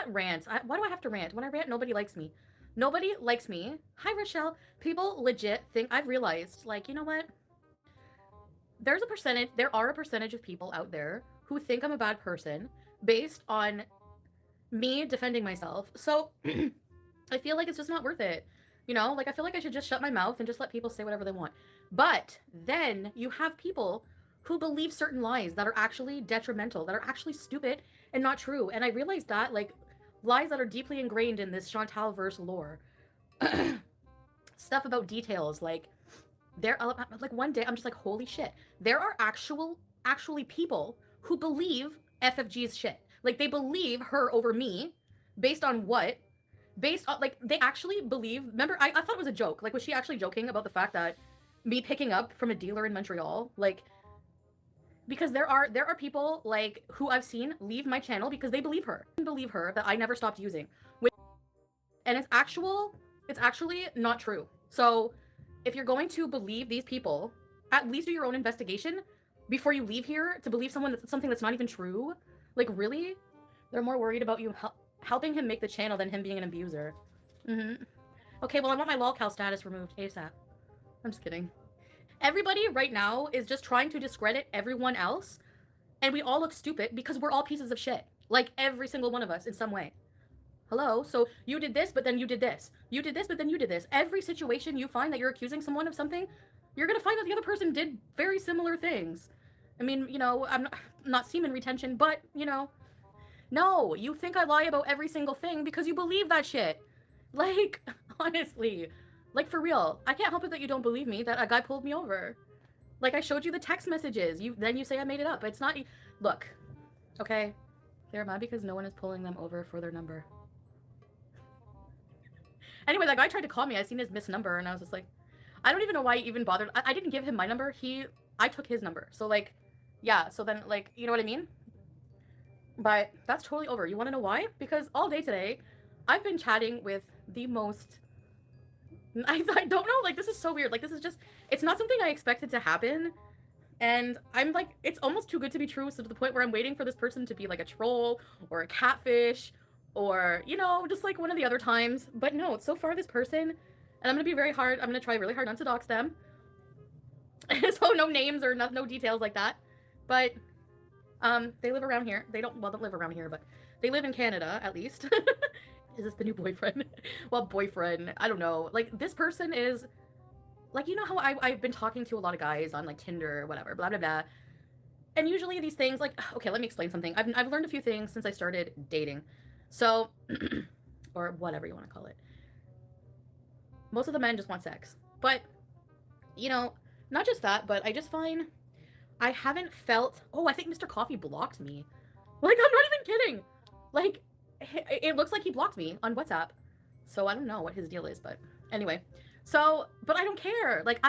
not rant. Why do I have to rant? When I rant, nobody likes me. Nobody likes me. Hi, Rochelle. People legit think, I've realized, like, you know what? There are a percentage of people out there who think I'm a bad person based on me defending myself. So I feel like it's just not worth it. You know, like I feel like I should just shut my mouth and just let people say whatever they want. But then you have people who believe certain lies that are actually detrimental, that are actually stupid and not true. And I realized that, like, lies that are deeply ingrained in this Chantal verse lore. Stuff about details, like there, like one day I'm just like, holy shit, there are actually people who believe FFG's shit. Like they believe her over me based on what? Based on, like, they actually believe. Remember, I thought it was a joke. Like, was she actually joking about the fact that me picking up from a dealer in Montreal? Like, because there are people like who I've seen leave my channel because they believe her that I never stopped using, and it's actually not true. So if you're going to believe these people, at least do your own investigation before you leave here to believe something that's not even true. Like, really? They're more worried about you helping him make the channel than him being an abuser. Okay, well, I want my lolcow status removed ASAP. I'm just kidding. Everybody right now is just trying to discredit everyone else, and we all look stupid because we're all pieces of shit. Like, every single one of us in some way. Hello? So you did this, but then you did this. You did this, but then you did this. Every situation you find that you're accusing someone of something, you're gonna find that the other person did very similar things. I mean, you know, I'm not semen retention, but, you know. No, you think I lie about every single thing because you believe that shit. Like, honestly. Like, for real. I can't help it that you don't believe me that a guy pulled me over. Like, I showed you the text messages. Then you say I made it up. It's not... Look. Okay? They're mad because no one is pulling them over for their number. Anyway, that guy tried to call me. I seen his missed number, and I was just like... I don't even know why he even bothered. I didn't give him my number. I took his number. So, like... Yeah, so then, like, you know what I mean? But that's totally over. You want to know why? Because all day today, I've been chatting with the most... I don't know, like, this is so weird. Like, this is just... It's not something I expected to happen. And I'm like, it's almost too good to be true, so to the point where I'm waiting for this person to be like a troll or a catfish or, you know, just like one of the other times. But no, so far this person, and I'm going to be very hard, I'm going to try really hard not to dox them. So no names or no details like that. But they live around here. They don't live around here, but they live in Canada, at least. Is this the new boyfriend? Well, boyfriend, I don't know. Like, this person is, like, you know how I've been talking to a lot of guys on, like, Tinder or whatever, blah, blah, blah. And usually these things, like, okay, let me explain something. I've learned a few things since I started dating. So, or whatever you want to call it. Most of the men just want sex. But, you know, not just that, but I just find I haven't felt... Oh, I think Mr. Coffee blocked me. Like, I'm not even kidding. Like, it looks like he blocked me on WhatsApp. So I don't know what his deal is, but anyway. So, but I don't care. Like,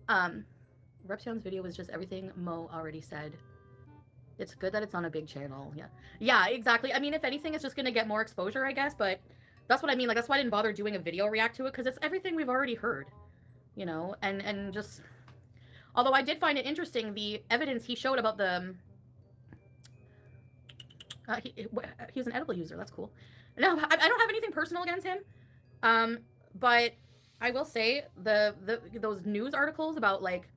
Rapzion's video was just everything Mo already said. It's good that it's on a big channel. Yeah. Yeah, exactly. I mean, if anything, it's just gonna get more exposure, I guess, but that's what I mean. Like, that's why I didn't bother doing a video react to it, because it's everything we've already heard. You know? And just... Although I did find it interesting, the evidence he showed about the... he was an edible user. That's cool. No, I don't have anything personal against him. But I will say those news articles about, like,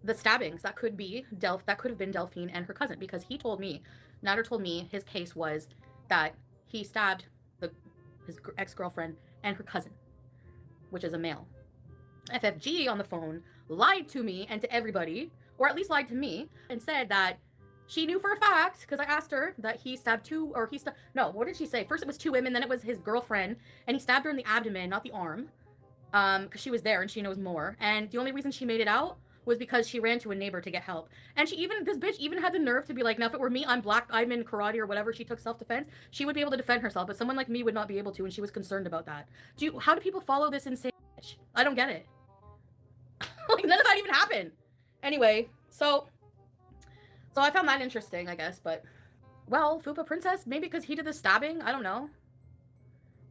the stabbings, that could have been Delphine and her cousin, because he told me, Nader told me his case was that he stabbed his ex-girlfriend and her cousin, which is a male. FFG on the phone lied to me and to everybody, or at least lied to me, and said that she knew for a fact, because I asked her, that he stabbed no, what did she say? First it was two women, then it was his girlfriend, and he stabbed her in the abdomen, not the arm, because she was there and she knows more. And the only reason she made it out was because she ran to a neighbor to get help. And this bitch even had the nerve to be like, now if it were me, I'm black, I'm in karate or whatever, she took self-defense, she would be able to defend herself, but someone like me would not be able to, and she was concerned about that. How do people follow this insane bitch? I don't get it. Like, none of that even happened. Anyway, so I found that interesting, I guess, but... Well, Fupa Princess, maybe because he did the stabbing? I don't know.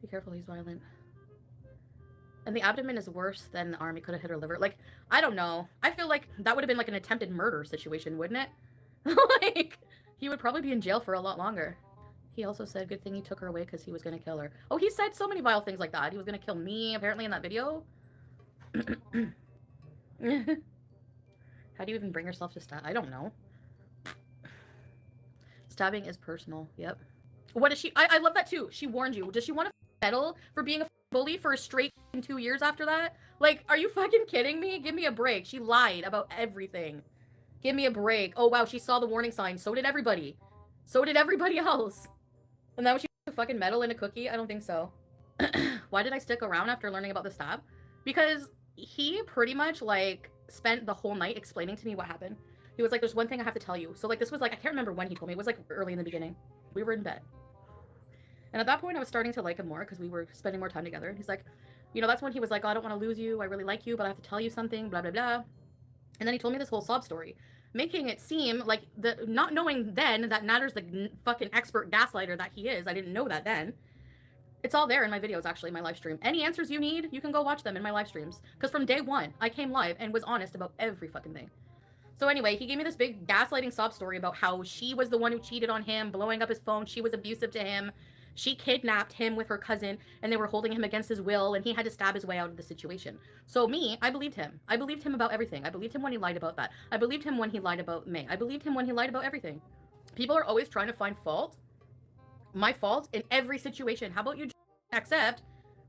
Be careful, he's violent. And the abdomen is worse than the arm. He could have hit her liver. Like, I don't know. I feel like that would have been like an attempted murder situation, wouldn't it? Like, he would probably be in jail for a lot longer. He also said, good thing he took her away because he was going to kill her. Oh, he said so many vile things like that. He was going to kill me, apparently, in that video. How do you even bring yourself to stab? I don't know. Stabbing is personal. Yep. What is she? I love that too. She warned you. Does she want to medal for being a bully for a straight 2 years after that? Like, are you fucking kidding me? Give me a break. She lied about everything. Give me a break. Oh, wow. She saw the warning sign. So did everybody. So did everybody else. And that was she fucking medal in a cookie? I don't think so. Why did I stick around after learning about the stab? Because he pretty much, like, spent the whole night explaining to me what happened. He was like, there's one thing I have to tell you. So, like, this was, like, I can't remember when he told me. It was, like, early in the beginning. We were in bed. And at that point, I was starting to like him more because we were spending more time together. He's like, you know, that's when he was like, oh, I don't want to lose you. I really like you, but I have to tell you something, blah, blah, blah. And then he told me this whole sob story, making it seem like, not knowing then that Natter's the fucking expert gaslighter that he is. I didn't know that then. It's all there in my videos, actually, my live stream. Any answers you need, you can go watch them in my live streams. Because from day one, I came live and was honest about every fucking thing. So anyway, he gave me this big gaslighting sob story about how she was the one who cheated on him, blowing up his phone. She was abusive to him. She kidnapped him with her cousin, and they were holding him against his will, and he had to stab his way out of the situation. So me, I believed him. I believed him about everything. I believed him when he lied about that. I believed him when he lied about May. I believed him when he lied about everything. People are always trying to find fault. My fault in every situation. How about you accept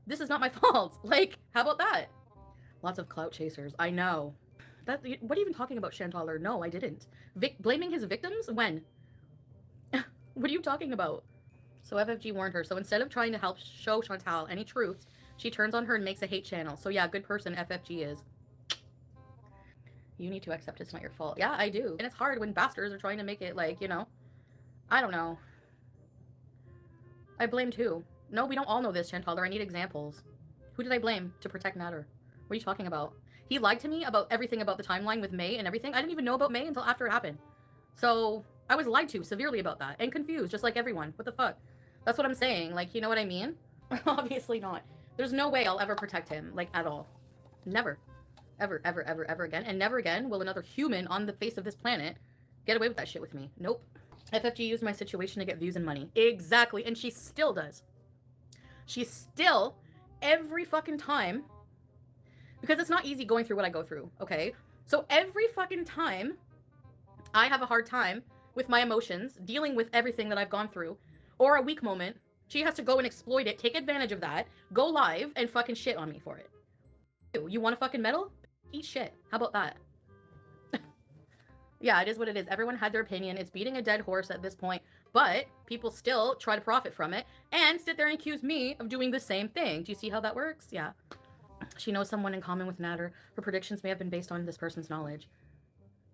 this is not my fault? Like, how about that? Lots of clout chasers. I know. What are you even talking about, Chantal? Or no, I didn't. Blaming his victims? When? What are you talking about? So FFG warned her. So instead of trying to help show Chantal any truths, she turns on her and makes a hate channel. So yeah, good person FFG is. You need to accept it's not your fault. Yeah, I do. And it's hard when bastards are trying to make it like, you know, I don't know. I blamed who? No, we don't all know this, Chantal. I need examples. Who did I blame to protect Natter? What are you talking about? He lied to me about everything about the timeline with May and everything. I didn't even know about May until after it happened. So I was lied to severely about that and confused, just like everyone. What the fuck? That's what I'm saying. Like, you know what I mean? Obviously not. There's no way I'll ever protect him, like, at all. Never. Ever, ever, ever, ever again. And never again will another human on the face of this planet get away with that shit with me. Nope. FFG used my situation to get views and money. Exactly. And she still does. She still, every fucking time, because it's not easy going through what I go through, okay? So every fucking time I have a hard time with my emotions, dealing with everything that I've gone through, or a weak moment, she has to go and exploit it, take advantage of that, go live, and fucking shit on me for it. You want a fucking medal? Eat shit. How about that? Yeah, it is what it is. Everyone had their opinion. It's beating a dead horse at this point, but people still try to profit from it and sit there and accuse me of doing the same thing. Do you see how that works? Yeah. She knows someone in common with Natter. Her predictions may have been based on this person's knowledge.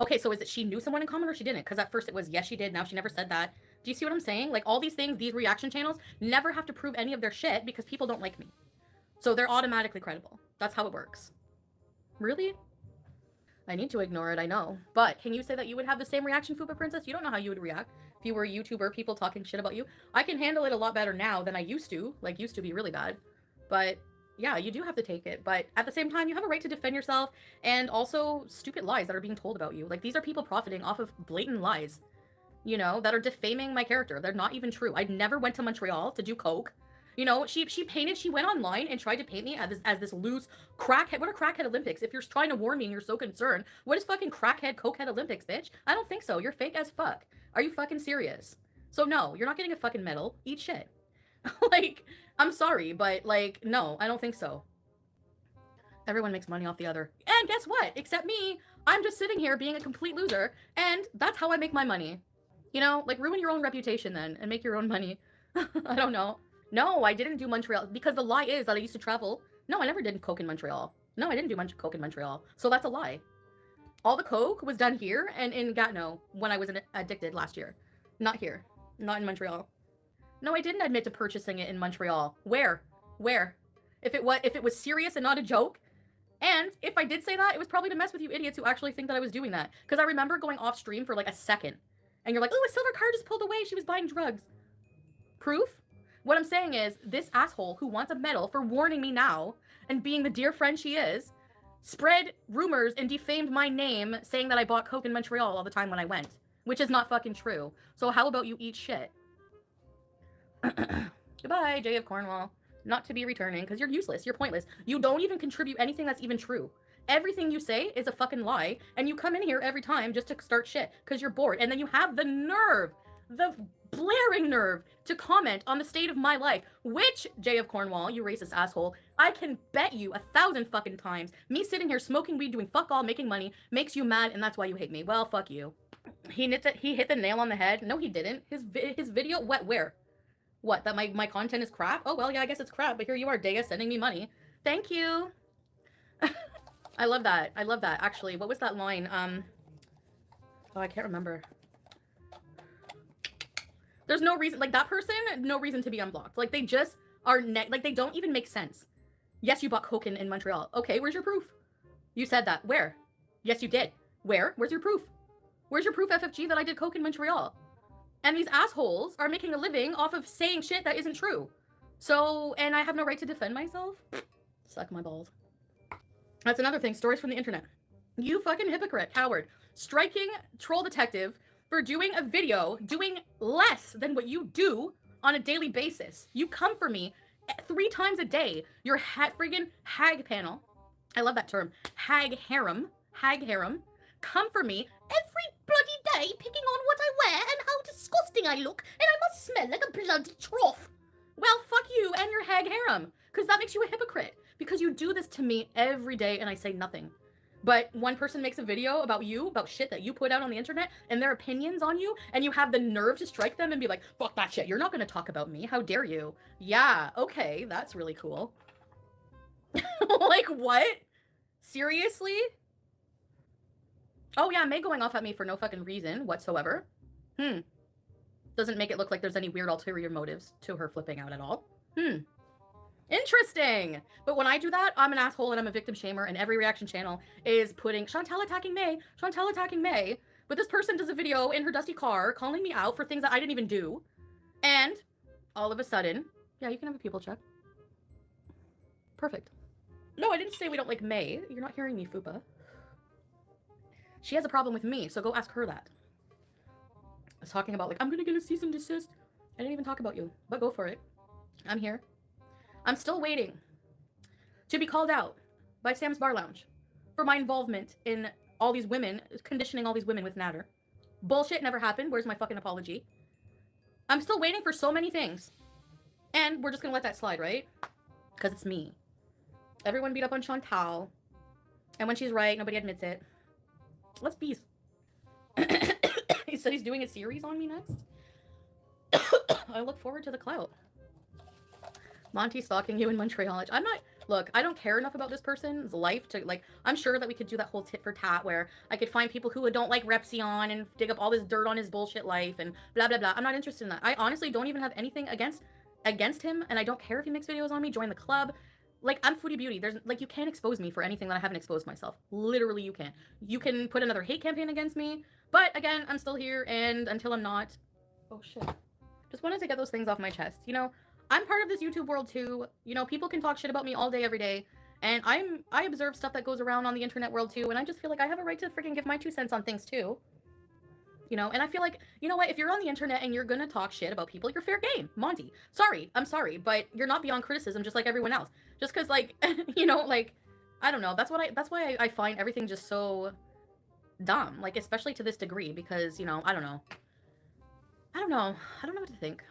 Okay, so is it she knew someone in common or she didn't? Because at first it was, yes, she did. Now she never said that. Do you see what I'm saying? Like, all these things, these reaction channels, never have to prove any of their shit because people don't like me. So they're automatically credible. That's how it works. Really? I need to ignore it, I know. But can you say that you would have the same reaction, Fupa Princess? You don't know how you would react if you were a YouTuber, people talking shit about you. I can handle it a lot better now than I used to. Like, used to be really bad. But yeah, you do have to take it. But at the same time, you have a right to defend yourself and also stupid lies that are being told about you. Like, these are people profiting off of blatant lies, you know, that are defaming my character. They're not even true. I never went to Montreal to do coke. You know, she went online and tried to paint me as this loose crackhead. What are crackhead Olympics? If you're trying to warn me and you're so concerned, what is fucking crackhead, cokehead Olympics, bitch? I don't think so. You're fake as fuck. Are you fucking serious? So no, you're not getting a fucking medal. Eat shit. Like, I'm sorry, but like, no, I don't think so. Everyone makes money off the other. And guess what? Except me. I'm just sitting here being a complete loser, and that's how I make my money. You know, like, ruin your own reputation then and make your own money. I don't know. No, I didn't do Montreal because the lie is that I used to travel. No, I never did coke in Montreal. No, I didn't do much coke in Montreal. So that's a lie. All the coke was done here and in Gatineau when I was addicted last year. Not here. Not in Montreal. No, I didn't admit to purchasing it in Montreal. Where? Where? If it was serious and not a joke. And if I did say that, it was probably to mess with you idiots who actually think that I was doing that. Because I remember going off stream for like a second. And you're like, oh, a silver car just pulled away. She was buying drugs. Proof? What I'm saying is, this asshole who wants a medal for warning me now and being the dear friend she is, spread rumors and defamed my name saying that I bought coke in Montreal all the time when I went, which is not fucking true. So how about you eat shit? Goodbye, Jay of Cornwall. Not to be returning, because you're useless. You're pointless. You don't even contribute anything that's even true. Everything you say is a fucking lie, and you come in here every time just to start shit because you're bored, and then you have the nerve, the blaring nerve, to comment on the state of my life, which, Jay of Cornwall, you racist asshole, I can bet you 1,000 fucking times me sitting here smoking weed, doing fuck all, making money, makes you mad, and that's why you hate me. Well, fuck you. He hit the nail on the head. No, he didn't. His video, what, where? What, that my content is crap? Oh, well, yeah, I guess it's crap, but here you are, Dea, sending me money. Thank you. I love that. I love that, actually. What was that line? Oh, I can't remember. There's no reason, like, that person, no reason to be unblocked. Like, they just are, like, they don't even make sense. Yes, you bought coke in Montreal. Okay, where's your proof? You said that. Where? Yes, you did. Where? Where's your proof? Where's your proof, FFG, that I did coke in Montreal? And these assholes are making a living off of saying shit that isn't true. So, and I have no right to defend myself? Suck my balls. That's another thing, stories from the internet. You fucking hypocrite, coward. Striking troll detective for doing a video, doing less than what you do on a daily basis. You come for me 3 times a day. Your friggin' hag panel. I love that term. Hag harem. Hag harem. Come for me every bloody day, picking on what I wear and how disgusting I look, and I must smell like a bloody trough. Well, fuck you and your hag harem, because that makes you a hypocrite, because you do this to me every day and I say nothing. But one person makes a video about you, about shit that you put out on the internet, and their opinions on you, and you have the nerve to strike them and be like, fuck that shit, you're not gonna talk about me, how dare you? Yeah, okay, that's really cool. Like, what? Seriously? Oh yeah, May going off at me for no fucking reason whatsoever. Doesn't make it look like there's any weird ulterior motives to her flipping out at all. Interesting. But when I do that, I'm an asshole and I'm a victim shamer, and every reaction channel is putting Chantal attacking May, Chantal attacking May. But this person does a video in her dusty car calling me out for things that I didn't even do. And all of a sudden, yeah, you can have a people check. Perfect. No, I didn't say we don't like May. You're not hearing me, Fupa. She has a problem with me, so go ask her that. I was talking about, like, I'm gonna get a cease and desist. I didn't even talk about you, but go for it. I'm here. I'm still waiting to be called out by Sam's Bar Lounge for my involvement in all these women, conditioning all these women with Natter. Bullshit never happened. Where's my fucking apology? I'm still waiting for so many things. And we're just gonna let that slide, right? Because it's me. Everyone beat up on Chantal. And when she's right, nobody admits it. Let's be. He said he's doing a series on me next. I look forward to the clout. Monty stalking you in Montreal. I'm not. Look, I don't care enough about this person's life to, like, I'm sure that we could do that whole tit for tat where I could find people who don't like Rapzion and dig up all this dirt on his bullshit life and blah, blah, blah. I'm not interested in that. I honestly don't even have anything against him, and I don't care if he makes videos on me. Join the club. Like, I'm Foodie Beauty. There's, like, you can't expose me for anything that I haven't exposed myself. Literally, you can't. You can put another hate campaign against me, but again, I'm still here, and until I'm not... Oh, shit. Just wanted to get those things off my chest. You know, I'm part of this YouTube world, too. You know, people can talk shit about me all day, every day, and I observe stuff that goes around on the internet world, too, and I just feel like I have a right to freaking give my 2 cents on things, too. You know, and I feel like, you know what, if you're on the internet and you're gonna talk shit about people, you're fair game. Monty. Sorry, I'm sorry, but you're not beyond criticism just like everyone else. Just because, like, you know, like, I don't know, that's why I find everything just so dumb, like, especially to this degree, because, you know, I don't know what to think.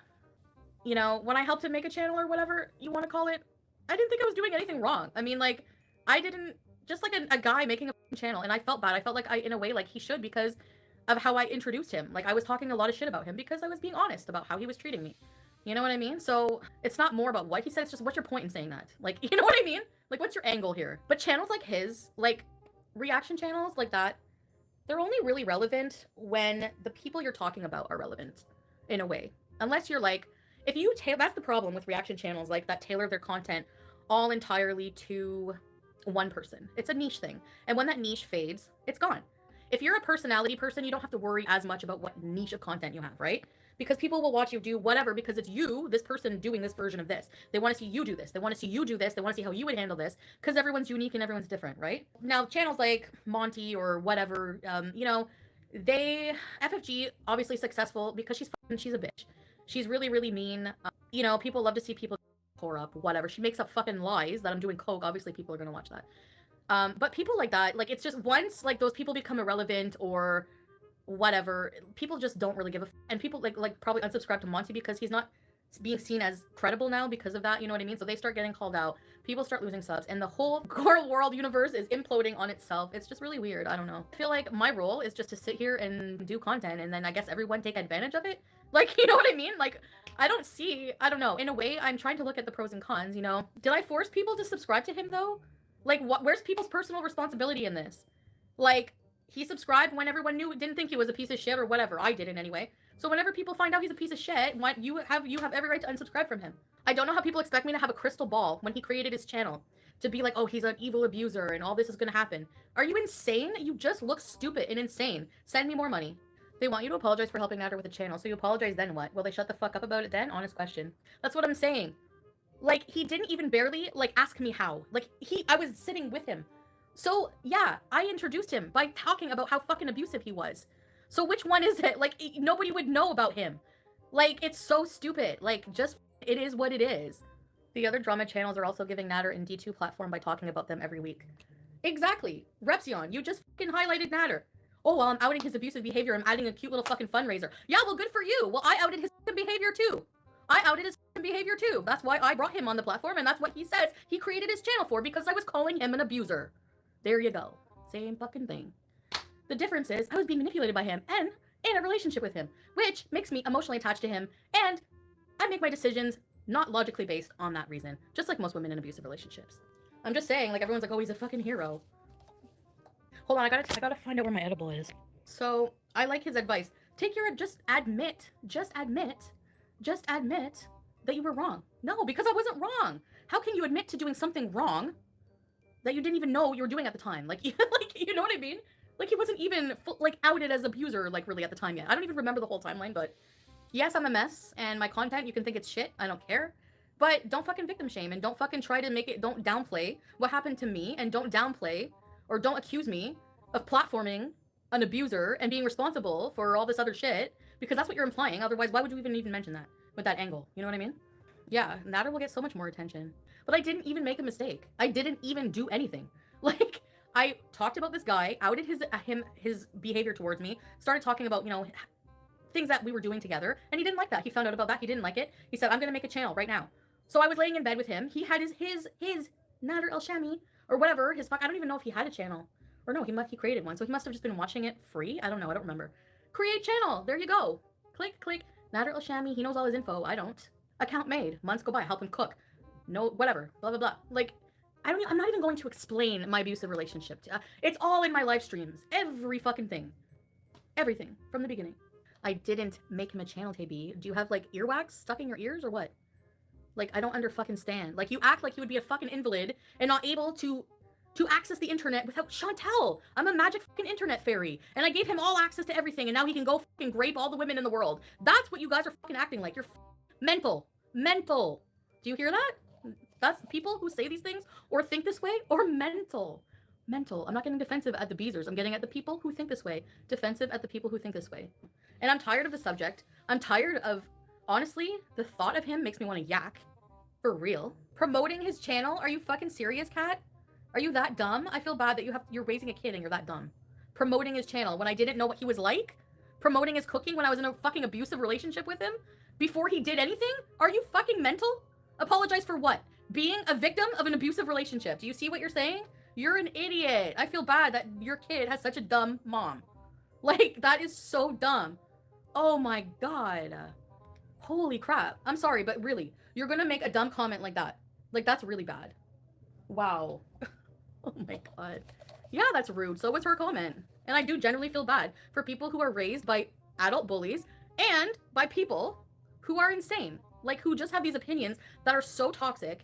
You know, when I helped him make a channel or whatever you want to call it, I didn't think I was doing anything wrong. I mean, like, I didn't, just like a guy making a channel, and I felt bad. I felt like in a way, like, he should, because of how I introduced him. Like, I was talking a lot of shit about him because I was being honest about how he was treating me. You know what I mean? So it's not more about what he said, it's just what's your point in saying that? Like, you know what I mean? Like, what's your angle here? But channels like his, like, reaction channels like that, they're only really relevant when the people you're talking about are relevant, in a way. Unless you're like, if you that's the problem with reaction channels like that tailor their content all entirely to one person. It's a niche thing. And when that niche fades, it's gone. If you're a personality person, you don't have to worry as much about what niche of content you have, right? Because people will watch you do whatever because it's you, this person, doing this version of this. They want to see you do this. They want to see you do this. They want to see how you would handle this because everyone's unique and everyone's different, right? Now, channels like Monty or whatever, you know, FFG, obviously successful because she's a bitch. She's really, really mean. you know, people love to see people pour up, whatever. She makes up fucking lies that I'm doing coke. Obviously, people are gonna watch that. But people like that, like, it's just once, like, those people become irrelevant or whatever, people just don't really give a and people, like, probably unsubscribe to Monty because he's not being seen as credible now because of that, you know what I mean? So they start getting called out, people start losing subs, and the whole girl world universe is imploding on itself. It's just really weird. I don't know. I feel like my role is just to sit here and do content, and then I guess everyone take advantage of it. Like, you know what I mean? Like, I don't know. In a way, I'm trying to look at the pros and cons, you know? Did I force people to subscribe to him, though? Like, where's people's personal responsibility in this? Like, he subscribed when everyone didn't think he was a piece of shit or whatever. I didn't anyway. So whenever people find out he's a piece of shit, you have every right to unsubscribe from him. I don't know how people expect me to have a crystal ball when he created his channel to be like, oh, he's an evil abuser and all this is gonna happen. Are you insane? You just look stupid and insane. Send me more money. They want you to apologize for helping Natter with a channel. So you apologize, then what? Will they shut the fuck up about it then? Honest question. That's what I'm saying. Like, he didn't even barely, like, ask me how. Like, I was sitting with him. So, yeah, I introduced him by talking about how fucking abusive he was. So which one is it? Like, nobody would know about him. Like, it's so stupid. Like, just, it is what it is. The other drama channels are also giving Natter and D2 platform by talking about them every week. Exactly. Rapzion, you just fucking highlighted Natter. Oh, well, I'm outing his abusive behavior. I'm adding a cute little fucking fundraiser. Yeah, well, good for you. Well, I outed his fucking behavior too. I outed his behavior too. That's why I brought him on the platform, and that's what he says he created his channel for, because I was calling him an abuser. There you go. Same fucking thing. The difference is I was being manipulated by him and in a relationship with him, which makes me emotionally attached to him, and I make my decisions not logically based on that reason, just like most women in abusive relationships. I'm just saying, like, everyone's like, oh, he's a fucking hero. Hold on, I gotta find out where my edible is. So I like his advice. Just admit that you were wrong. No, because I wasn't wrong. How can you admit to doing something wrong that you didn't even know you were doing at the time? Like, you know what I mean? Like, he wasn't even outed as abuser, like, really at the time yet. I don't even remember the whole timeline, but yes, I'm a mess, and my content, you can think it's shit. I don't care. But don't fucking victim shame, and don't fucking try to don't downplay what happened to me, and don't downplay or don't accuse me of platforming an abuser and being responsible for all this other shit, because that's what you're implying. Otherwise, why would you even mention that with that angle? You know what I mean? Yeah, Natter will get so much more attention. But I didn't even make a mistake. I didn't even do anything. Like, I talked about this guy, outed his behavior towards me, started talking about, you know, things that we were doing together, and he didn't like that. He found out about that. He didn't like it. He said, I'm gonna make a channel right now. So I was laying in bed with him. He had his Natter El Shami or whatever. I don't even know if he had a channel. Or no, he created one. So he must have just been watching it free. I don't know. I don't remember. Create channel. There you go. Click, click. Natter El Shami. He knows all his info. I don't. Account made. Months go by. Help him cook. No, whatever. Blah, blah, blah. Like, I'm not even going to explain my abusive relationship. It's all in my live streams. Every fucking thing. Everything. From the beginning. I didn't make him a channel, KB. Do you have, like, earwax stuck in your ears or what? Like, I don't fucking stand. Like, you act like you would be a fucking invalid and not able to access the internet without Chantal. I'm a magic fucking internet fairy. And I gave him all access to everything, and now he can go fucking grape all the women in the world. That's what you guys are fucking acting like. You're mental. Mental. Do you hear that? That's people who say these things or think this way or mental. Mental. I'm not getting defensive at the beezers. I'm getting at the people who think this way. Defensive at the people who think this way. And I'm tired of the subject. I'm tired of, honestly, the thought of him makes me want to yak. For real. Promoting his channel? Are you fucking serious, Kat? Are you that dumb? I feel bad that you're raising a kid and you're that dumb. Promoting his channel when I didn't know what he was like? Promoting his cooking when I was in a fucking abusive relationship with him? Before he did anything? Are you fucking mental? Apologize for what? Being a victim of an abusive relationship. Do you see what you're saying? You're an idiot. I feel bad that your kid has such a dumb mom. Like, that is so dumb. Oh my god. Holy crap. I'm sorry, but really, you're gonna make a dumb comment like that. Like, that's really bad. Wow. Oh my god. Yeah, that's rude. So was her comment. And I do generally feel bad for people who are raised by adult bullies and by people who are insane. Like, who just have these opinions that are so toxic,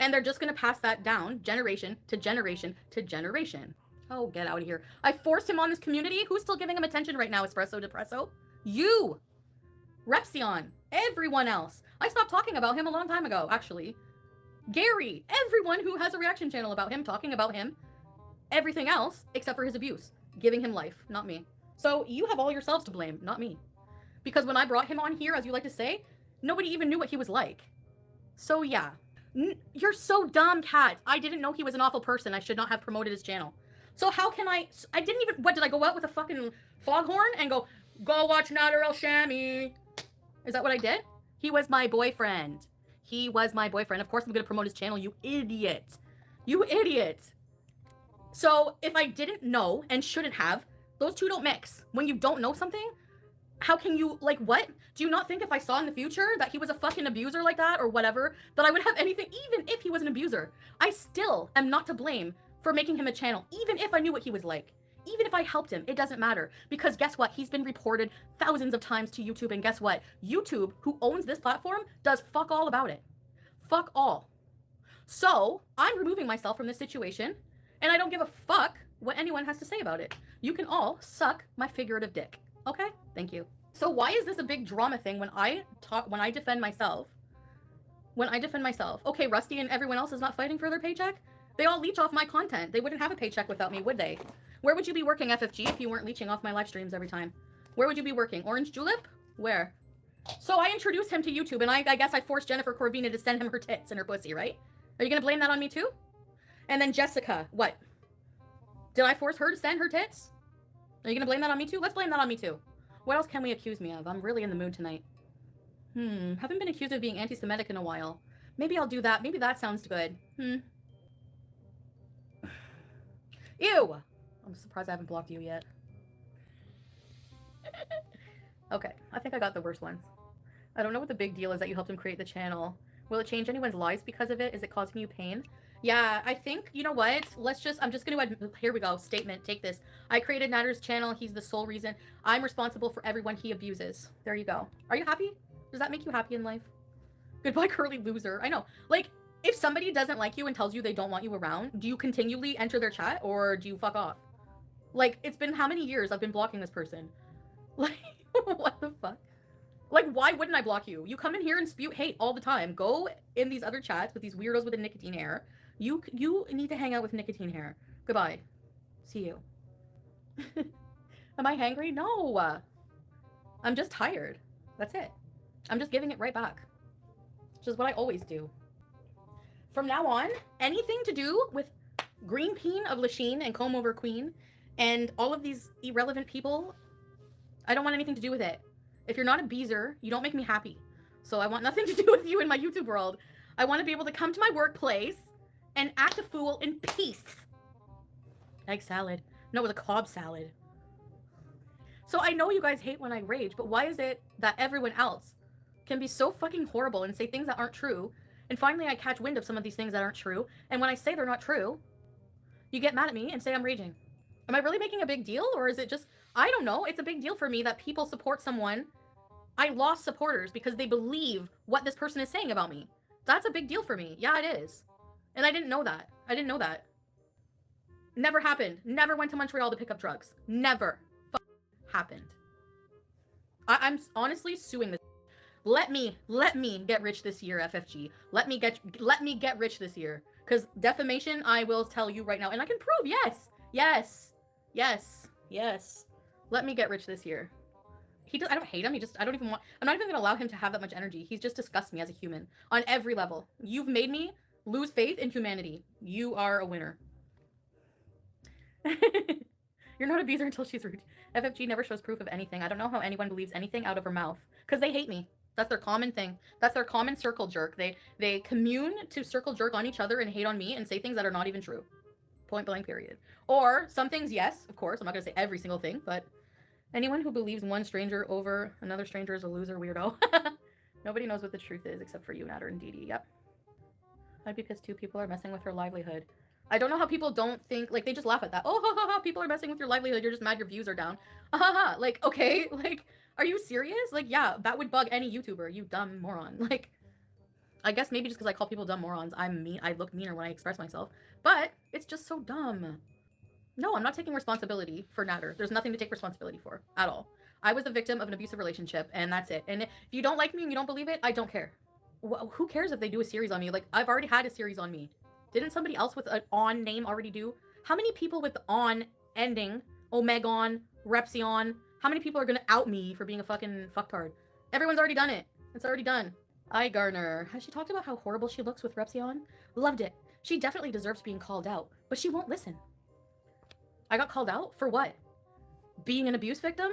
and they're just gonna pass that down generation to generation to generation. Oh, get out of here. I forced him on this community. Who's still giving him attention right now, Espresso Depresso? You! Rapzion! Everyone else. I stopped talking about him a long time ago, actually. Gary! Everyone who has a reaction channel about him, talking about him. Everything else, except for his abuse. Giving him life, not me. So you have all yourselves to blame, not me. Because when I brought him on here, as you like to say, Nobody even knew what he was like. So yeah. You're so dumb, Kat. I didn't know he was an awful person. I should not have promoted his channel. So how can I didn't even, what, did I go out with a fucking foghorn and go watch Nader El Shami? Is that what I did? He was my boyfriend. He was my boyfriend. Of course I'm gonna promote his channel, you idiot. You idiot. So if I didn't know and shouldn't have, those two don't mix. When you don't know something, how can you, like, what? Do you not think if I saw in the future that he was a fucking abuser like that or whatever, that I would have anything, even if he was an abuser? I still am not to blame for making him a channel, even if I knew what he was like. Even if I helped him, it doesn't matter. Because guess what? He's been reported thousands of times to YouTube, and guess what? YouTube, who owns this platform, does fuck all about it. Fuck all. So, I'm removing myself from this situation, and I don't give a fuck what anyone has to say about it. You can all suck my figurative dick. Okay? Thank you. So why is this a big drama thing when I defend myself? When I defend myself. Okay, Rusty and everyone else is not fighting for their paycheck? They all leech off my content. They wouldn't have a paycheck without me, would they? Where would you be working, FFG, if you weren't leeching off my live streams every time? Where would you be working? Orange Julep? Where? So I introduced him to YouTube, and I guess I forced Jennifer Corvina to send him her tits and her pussy, right? Are you gonna blame that on me too? And then Jessica, what? Did I force her to send her tits? Are you gonna blame that on me too? Let's blame that on me too. What else can we accuse me of? I'm really in the mood tonight. Haven't been accused of being anti-Semitic in a while. Maybe I'll do that. Maybe that sounds good. Ew! I'm surprised I haven't blocked you yet. Okay, I think I got the worst ones. I don't know what the big deal is that you helped him create the channel. Will it change anyone's lives because of it? Is it causing you pain? Yeah, I think, you know what? I'm just gonna, here we go, statement, take this. I created Nader's channel. He's the sole reason. I'm responsible for everyone he abuses. There you go. Are you happy? Does that make you happy in life? Goodbye, curly loser. I know. Like, if somebody doesn't like you and tells you they don't want you around, do you continually enter their chat or do you fuck off? Like, it's been how many years I've been blocking this person? Like, what the fuck? Like, why wouldn't I block you? You come in here and spew hate all the time. Go in these other chats with these weirdos with the nicotine hair. You need to hang out with nicotine hair. Goodbye. See you. Am I hangry? No. I'm just tired. That's it. I'm just giving it right back. Which is what I always do. From now on, anything to do with Green Peen of Lachine and Comb Over Queen and all of these irrelevant people, I don't want anything to do with it. If you're not a beezer, you don't make me happy. So I want nothing to do with you in my YouTube world. I want to be able to come to my workplace and act a fool in peace. Egg salad. No, it was a Cobb salad. So I know you guys hate when I rage, but why is it that everyone else can be so fucking horrible and say things that aren't true, and finally I catch wind of some of these things that aren't true, and when I say they're not true, you get mad at me and say I'm raging. Am I really making a big deal, or is it just, I don't know, it's a big deal for me that people support someone. I lost supporters because they believe what this person is saying about me. That's a big deal for me. Yeah, it is. And I didn't know that. I didn't know that. Never happened. Never went to Montreal to pick up drugs. Never happened. I'm honestly suing this. Let me get rich this year, FFG. Let me get rich this year. Because defamation, I will tell you right now, and I can prove, yes. Let me get rich this year. I don't hate him. I'm not even gonna allow him to have that much energy. He's just disgusts me as a human on every level. You've made me lose faith in humanity. You are a winner. You're not a beezer until she's rude. FFG never shows proof of anything. I don't know how anyone believes anything out of her mouth. Because they hate me. That's their common thing. That's their common circle jerk. They commune to circle jerk on each other and hate on me and say things that are not even true. Point blank period. Or some things, yes, of course. I'm not gonna say every single thing, but anyone who believes one stranger over another stranger is a loser weirdo. Nobody knows what the truth is except for you, Nader and Dee Dee. Yep. I'd be pissed too. People are messing with her livelihood. I don't know how people don't think, like, they just laugh at that. Oh, ha, ha, ha, people are messing with your livelihood. You're just mad your views are down. Ha, ha, ha. Like, okay, like, are you serious? Like, yeah, that would bug any YouTuber, you dumb moron. Like, I guess maybe just because I call people dumb morons, I'm mean. I look meaner when I express myself. But it's just so dumb. No, I'm not taking responsibility for Nader. There's nothing to take responsibility for at all. I was the victim of an abusive relationship, and that's it. And if you don't like me and you don't believe it, I don't care. Who cares if they do a series on me? Like, I've already had a series on me. Didn't somebody else with an on name already do? How many people with the on ending, Omegon, Rapzion, how many people are gonna out me for being a fucking fucktard? Everyone's already done it. It's already done. I Garner. Has she talked about how horrible she looks with Rapzion? Loved it. She definitely deserves being called out, but she won't listen. I got called out? For what? Being an abuse victim?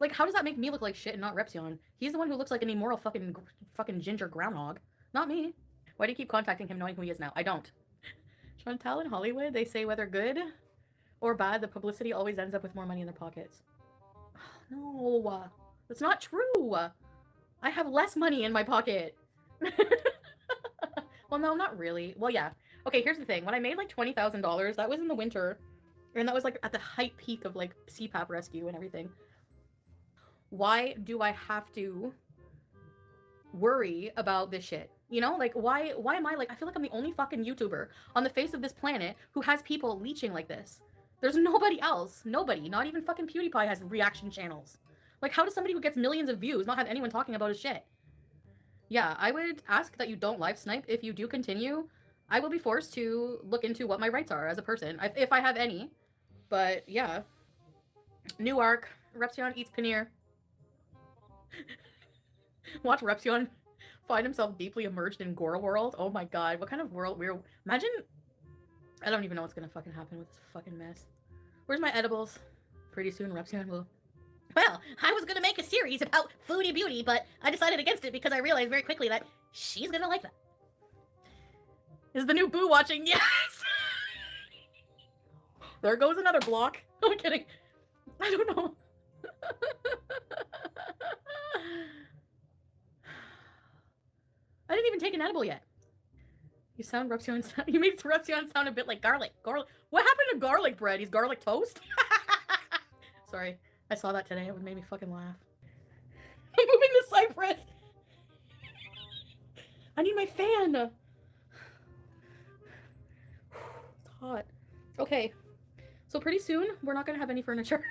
Like, how does that make me look like shit and not Rapzion? He's the one who looks like an immoral fucking ginger groundhog. Not me. Why do you keep contacting him knowing who he is now? I don't. Chantal in Hollywood, they say whether good or bad, the publicity always ends up with more money in their pockets. No, that's not true. I have less money in my pocket. Well, no, not really. Well, yeah. Okay, here's the thing. When I made like $20,000, that was in the winter. And that was like at the height peak of like CPAP rescue and everything. Why do I have to worry about this shit? You know, like why am I like, I feel like I'm the only fucking YouTuber on the face of this planet who has people leeching like this. There's nobody else. Nobody. Not even fucking PewDiePie has reaction channels. Like, how does somebody who gets millions of views not have anyone talking about his shit? Yeah, I would ask that you don't live snipe. If you do continue, I will be forced to look into what my rights are as a person, if I have any. But yeah. New arc. Rapzion eats paneer. Watch Rapzion find himself deeply immersed in Gora world. Oh my god, what kind of world we're... Imagine... I don't even know what's gonna fucking happen with this fucking mess. Where's my edibles? Pretty soon Rapzion will... Well, I was gonna make a series about Foodie Beauty, but I decided against it because I realized very quickly that she's gonna like that. Is the new boo watching? Yes! There goes another block. I'm kidding. I don't know. I didn't even take an edible yet. You sound Rapzion. You made Rapzion sound a bit like garlic. Garlic. What happened to garlic bread? He's garlic toast? Sorry. I saw that today. It would make me fucking laugh. I'm moving the cypress. I need my fan. It's hot. Okay. So pretty soon, we're not going to have any furniture.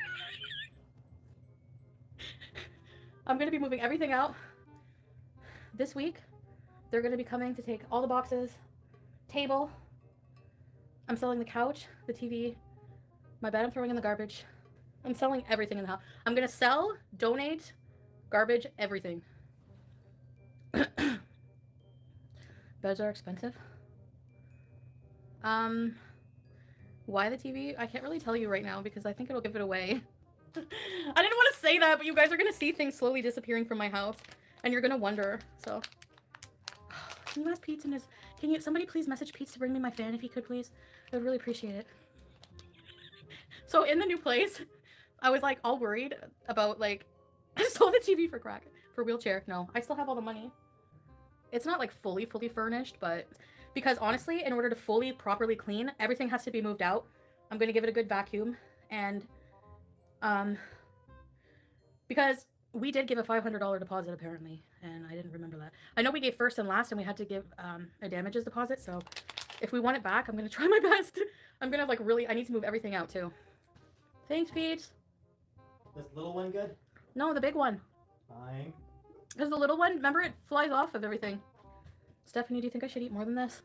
I'm going to be moving everything out. This week, they're going to be coming to take all the boxes, table. I'm selling the couch, the TV, my bed I'm throwing in the garbage. I'm selling everything in the house. I'm going to sell, donate, garbage, everything. Beds are expensive. Why the TV? I can't really tell you right now because I think it'll give it away. I didn't want to say that, but you guys are going to see things slowly disappearing from my house. And you're going to wonder, so. Can you ask Pete and his... Can you... Somebody please message Pete to bring me my fan if he could, please? I would really appreciate it. So in the new place, I was like all worried about like... I sold the TV for crack. For wheelchair. No, I still have all the money. It's not like fully furnished, but... Because honestly, in order to fully, properly clean, everything has to be moved out. I'm going to give it a good vacuum. And, because we did give a $500 deposit, apparently. And I didn't remember that. I know we gave first and last, and we had to give, a damages deposit. So, if we want it back, I'm going to try my best. I'm going to, like, really, I need to move everything out, too. Thanks, Pete. This little one good? No, the big one. Fine. Because the little one, remember, it flies off of everything. Stephanie, do you think I should eat more than this?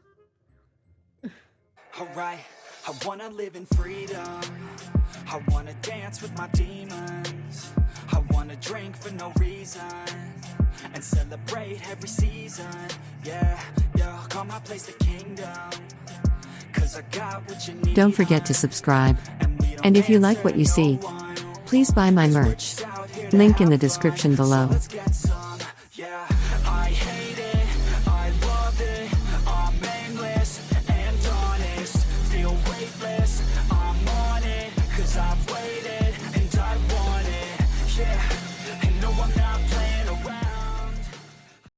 Alright, I wanna live in freedom. I wanna dance with my demons. I wanna drink for no reason and celebrate every season. Yeah, call my place the kingdom. Cause I got what you need. Don't forget to subscribe. And if you like what you see, please buy my merch. Link in the description below.